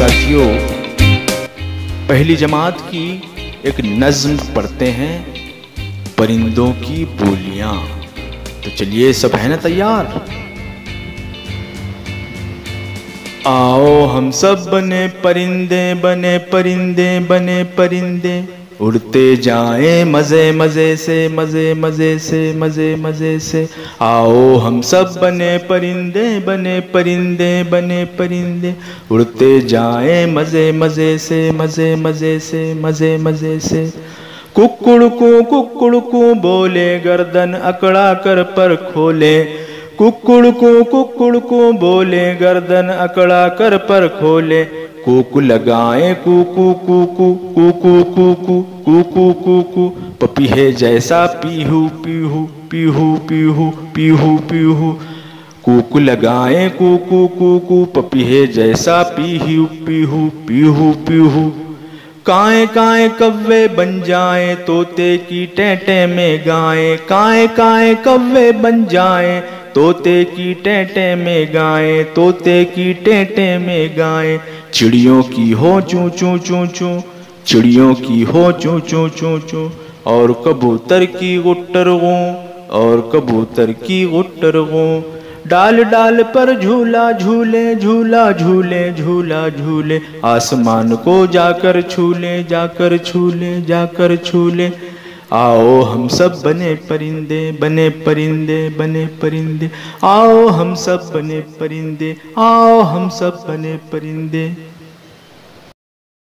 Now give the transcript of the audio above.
साथियों, पहली जमात की एक नज्म पढ़ते हैं, परिंदों की बोलियां। तो चलिए, सब है ना तैयार? आओ हम सब बने परिंदे, बने परिंदे, बने परिंदे, उड़ते जाएं मजे मजे से, मजे मजे से, मजे मजे से। आओ हम सब बने परिंदे, बने परिंदे, बने परिंदे, उड़ते जाएं मजे मजे से, मजे मजे से, मजे मजे से। कुक्कुड़ को बोले, गर्दन अकड़ा कर पर खोले। कुक्कुड़ को बोले, गर्दन अकड़ा कर पर खोले। कूक लगाए कूकू कूकू, कूकू कूकू, कूकू कूकू, पपीहे जैसा पीहू पीहू, पीहू पीहू, पीहू पीहू। कूक लगाए कूकू कूकू, पपीहे जैसा पीहू पीहू, पीहू पीहू। काए काए कव्वे बन जाए, तोते की टेंटे में गाएं। काए काए कव्वे बन जाए, तोते की टेंटे में गाएं, तोते की टेंटे में गाएं। चिड़ियों की हो चूं चूं चूं चूं, चिड़ियों की हो चूं चूं चूं चूं, और कबूतर की गुट्टर गूं, और कबूतर की गुट्टर गूं। डाल डाल पर झूला झूले, झूला झूले, झूला झूले, आसमान को जाकर छूले, जाकर छूले, जाकर छूले। आओ हम सब बने परिंदे, बने परिंदे, बने परिंदे, आओ हम सब बने परिंदे, आओ हम सब बने परिंदे।